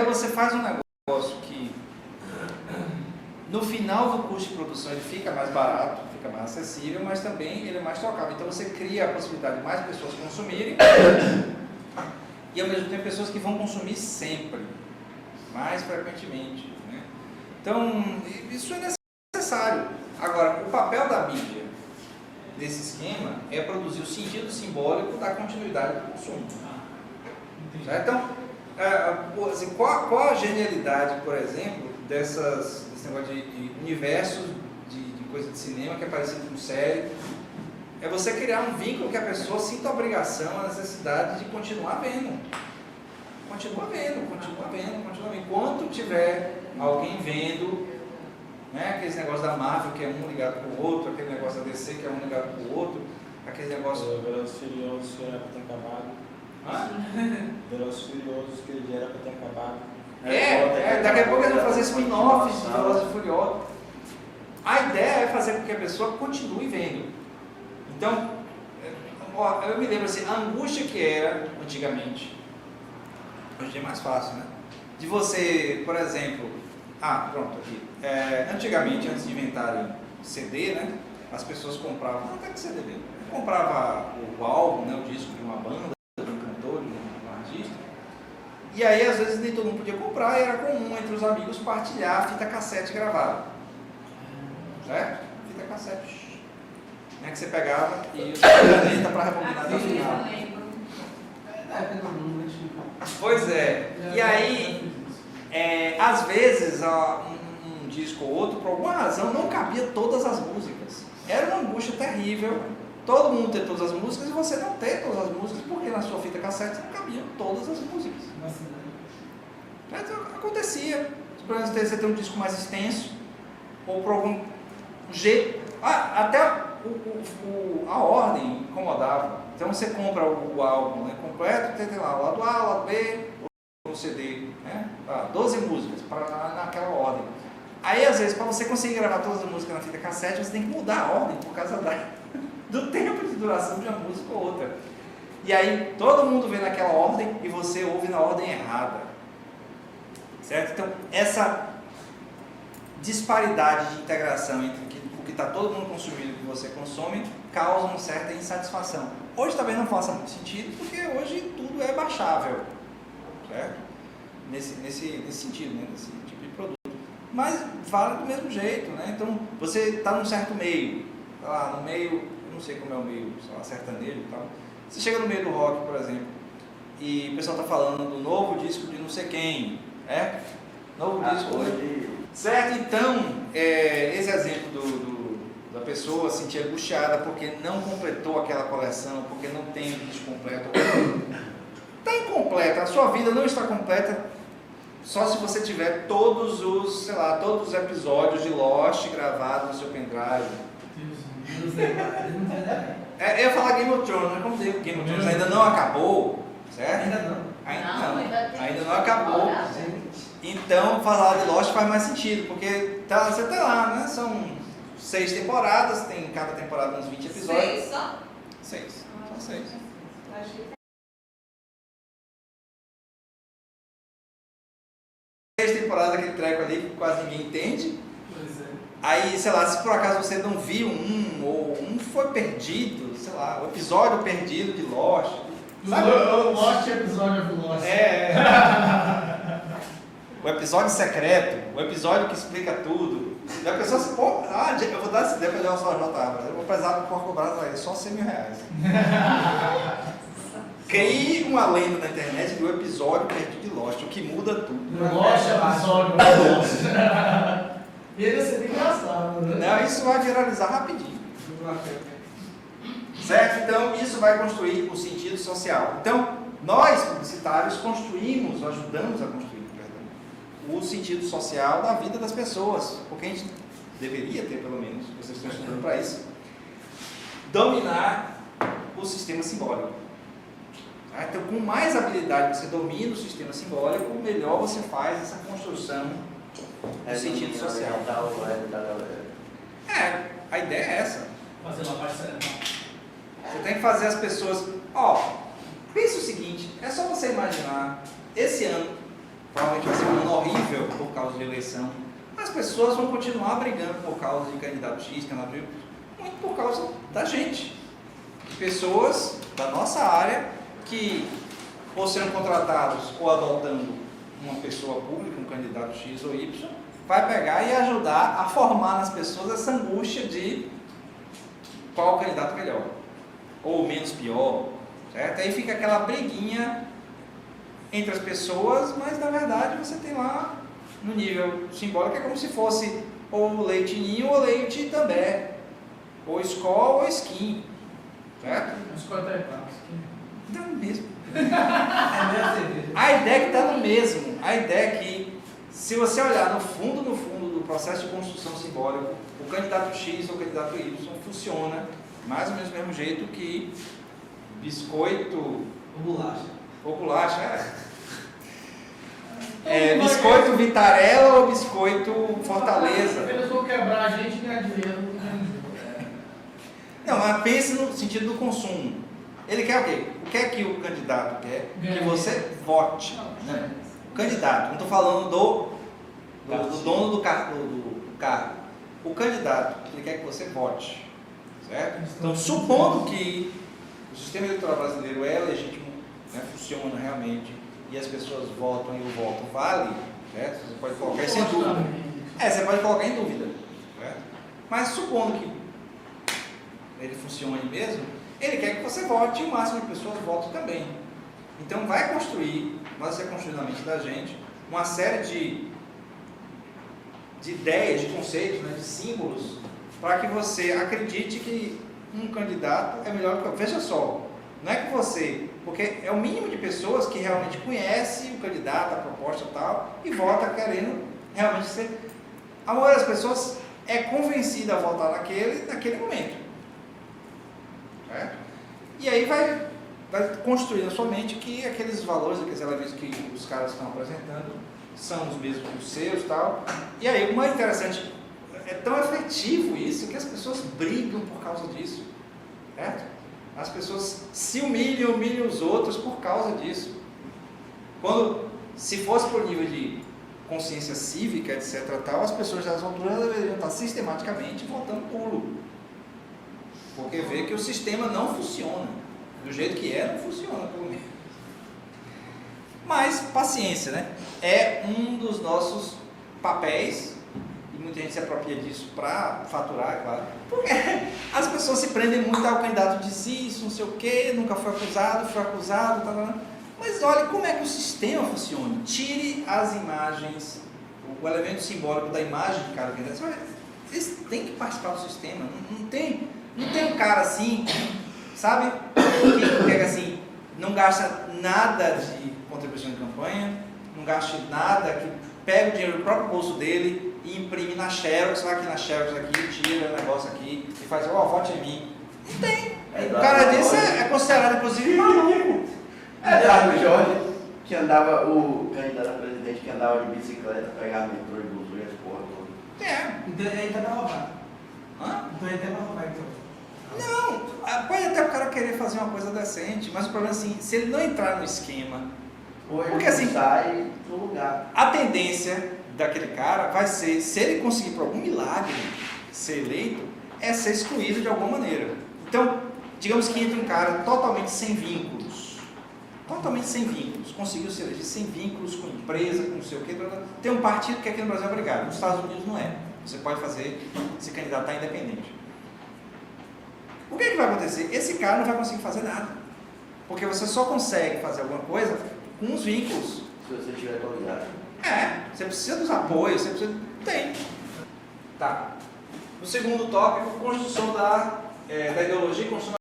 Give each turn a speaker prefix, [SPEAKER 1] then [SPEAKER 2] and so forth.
[SPEAKER 1] ideia é você faz um negócio que no final do custo de produção ele fica mais barato, fica mais acessível, mas também ele é mais trocável. Então você cria a possibilidade de mais pessoas consumirem e ao mesmo tempo pessoas que vão consumir sempre, mais frequentemente, né? Então isso é necessário. Agora, o papel da mídia desse esquema é produzir o sentido simbólico da continuidade do consumo. Certo? Então, assim, qual a genialidade, por exemplo, desse negócio de universo de coisa de cinema que é parecido com série? É você criar um vínculo que a pessoa sinta a obrigação, a necessidade de continuar vendo. Continua vendo. Enquanto tiver alguém vendo, né, aqueles negócios da Marvel que é um ligado com o outro, aquele negócio da DC que é um ligado com o outro, aquele negócio...
[SPEAKER 2] Velozes Furiosos que era para ter acabado. Velozes Furiosos que ele era para ter acabado.
[SPEAKER 1] Daqui a pouco eles vão fazer spin-offs de Velozes e Furiosos. A ideia é fazer com que a pessoa continue vendo. Então, eu me lembro assim, a angústia que era antigamente, hoje é mais fácil, né? De você, por exemplo, pronto, aqui. Antigamente, antes de inventarem CD, né? As pessoas compravam, não até que CD mesmo, comprava o álbum, né, o disco de uma banda, de um cantor, de um artista. E aí, às vezes, nem todo mundo podia comprar, e era comum entre os amigos partilhar a fita cassete gravada. Certo? Fita cassete. Né, que você pegava e usava caneta para rebobinar até o final. Pois é. E aí, às vezes, um disco ou outro, por alguma razão, não cabia todas as músicas. Era uma angústia terrível. Todo mundo ter todas as músicas e você não ter todas as músicas, porque na sua fita cassete não cabiam todas as músicas. Mas acontecia. Por exemplo, você tem um disco mais extenso, ou por algum jeito. Até a ordem incomodava. Então você compra o álbum, né, completo, tem lá o lado A, o lado B, o CD, né? 12 músicas naquela ordem. Aí às vezes, para você conseguir gravar todas as músicas na fita cassete, você tem que mudar a ordem por causa do tempo de duração de uma música ou outra. E aí todo mundo vê naquela ordem e você ouve na ordem errada. Certo? Então essa disparidade de integração entre o que está todo mundo consumindo e o que você consome causa uma certa insatisfação. Hoje talvez não faça muito sentido, porque hoje tudo é baixável, certo? Nesse sentido, né? Nesse tipo de produto. Mas vale do mesmo jeito, né? Então você está num certo meio, tá lá no meio, eu não sei como é o meio, sei lá, sertanejo e tal. Você chega no meio do rock, por exemplo, e o pessoal está falando do novo disco de não sei quem, novo disco hoje. Certo? Então, esse exemplo da pessoa se sentir angustiada porque não completou aquela coleção, porque não tem o disco completo. Está incompleta, a sua vida não está completa só se você tiver todos os episódios de Lost gravados no seu pendrive. Eu ia falar Game of Thrones, mas como Game of Thrones ainda não acabou, certo? Ainda não acabou. Então, falar de Lost faz mais sentido, porque você tá lá, né? São 6 temporadas, tem cada temporada uns 20 episódios.
[SPEAKER 3] 6 só?
[SPEAKER 1] 6. São 6. Temporadas aquele treco ali que quase ninguém entende.
[SPEAKER 4] Pois é.
[SPEAKER 1] Aí, sei lá, se por acaso você não viu ou um foi perdido, sei lá, o episódio perdido de Lost.
[SPEAKER 4] O Lost episódio do Lost.
[SPEAKER 1] O episódio secreto, o episódio que explica tudo. E a pessoa se pô, eu vou dar essa ideia para o Sr. J. Eu vou precisar do Porco Brasa aí, só R$100 mil. Crie uma lenda na internet do episódio perdido de Lost, o que muda tudo.
[SPEAKER 4] Lost episódio do Lost. E ele ia ser bem engraçado, né?
[SPEAKER 1] Não, isso vai viralizar rapidinho. Certo? Então, isso vai construir o sentido social. Então, nós, publicitários, ajudamos a construir, o sentido social da vida das pessoas. Porque a gente deveria ter, pelo menos, vocês estão estudando para isso, dominar o sistema simbólico. Então, com mais habilidade você domina o sistema simbólico, melhor você faz essa construção do sentido social. A ideia é essa.
[SPEAKER 4] Fazer uma parcela.
[SPEAKER 1] Você tem que fazer as pessoas... Pensa o seguinte, é só você imaginar, esse ano, provavelmente vai ser um ano horrível por causa de eleição. As pessoas vão continuar brigando por causa de candidato X, candidato Y, muito por causa da gente. De pessoas da nossa área que, ou sendo contratados ou adotando uma pessoa pública, um candidato X ou Y, vai pegar e ajudar a formar nas pessoas essa angústia de qual candidato melhor, ou menos pior, certo? Aí fica aquela briguinha entre as pessoas, mas na verdade você tem lá no nível simbólico, é como se fosse ou leite ninho ou leite també, ou Skol ou Skin, certo?
[SPEAKER 4] Skol tá errado.
[SPEAKER 1] Está no mesmo.
[SPEAKER 4] É mesmo.
[SPEAKER 1] A ideia é que está no mesmo. A ideia é que, se você olhar no fundo do processo de construção simbólica, o candidato X ou o candidato Y funciona mais ou menos do mesmo jeito que biscoito ou bolacha. Biscoito Vitarella ou biscoito Fortaleza.
[SPEAKER 4] Eles vão quebrar a gente e ganhar dinheiro.
[SPEAKER 1] Não, mas pense no sentido do consumo. Ele quer o quê? O que é que o candidato quer? Que você vote. Né? O candidato, não estou falando do dono do cargo. O candidato, ele quer que você vote. Certo? Então, supondo que o sistema eleitoral brasileiro é legítimo, né, funciona realmente, e as pessoas votam e o voto vale, certo? Você pode colocar isso em dúvida. Você pode colocar em dúvida. Certo? Mas supondo que ele funcione mesmo, ele quer que você vote e o máximo de pessoas votem também. Então vai construir, vai ser construído na mente da gente, uma série de ideias, de conceitos, né, de símbolos, para que você acredite que um candidato é melhor que o outro. Veja só, não é que você, porque é o mínimo de pessoas que realmente conhece o candidato, a proposta e tal, e vota querendo realmente ser. A maioria das pessoas é convencida a votar naquele momento. Certo? E aí vai construir na sua mente que aqueles valores, aqueles elementos que os caras estão apresentando são os mesmos que os seus e tal. E aí o mais interessante, é tão efetivo isso que as pessoas brigam por causa disso. Certo? As pessoas se humilham os outros por causa disso. Se fosse por nível de consciência cívica, etc. tal, as pessoas das alturas deveriam estar sistematicamente votando pulo. Porque vê que o sistema não funciona. Do jeito que não funciona, pelo menos. Mas, paciência, né? É um dos nossos papéis, e muita gente se apropria disso para faturar, é claro. Porque as pessoas se prendem muito ao candidato de si, isso não sei o quê, nunca foi acusado, tá. Mas olha como é que o sistema funciona. Tire as imagens, o elemento simbólico da imagem de cada candidato. Eles têm que participar do sistema. Não tem um cara assim, sabe, que assim, não gasta nada de contribuição de campanha, não gasta nada, que pega o dinheiro do próprio bolso dele e imprime na Xerox, vai aqui na Xerox aqui, tira o negócio aqui e faz, vote em mim. Não tem. O cara desse é considerado, inclusive, maluco.
[SPEAKER 3] O Jorge, que andava, o candidato a presidente que andava de bicicleta, pegava metrô e busou e as porra toda.
[SPEAKER 4] Então ele tá pra roubar. Então ele tá pra roubar, então.
[SPEAKER 1] Não, pode até o cara querer fazer uma coisa decente, mas o problema é assim, se ele não entrar no esquema, porque assim,
[SPEAKER 3] sai do lugar.
[SPEAKER 1] A tendência daquele cara vai ser, se ele conseguir por algum milagre ser eleito, é ser excluído de alguma maneira. Então, digamos que entra um cara totalmente sem vínculos, conseguiu ser eleito sem vínculos, com empresa, com não sei o que, tem um partido que aqui no Brasil é obrigado, nos Estados Unidos não é. Você pode se candidatar independente. O que vai acontecer? Esse cara não vai conseguir fazer nada. Porque você só consegue fazer alguma coisa com os vínculos.
[SPEAKER 3] Se você tiver autoridade.
[SPEAKER 1] Você precisa dos apoios, tem. Tá. O segundo tópico, construção da ideologia e construção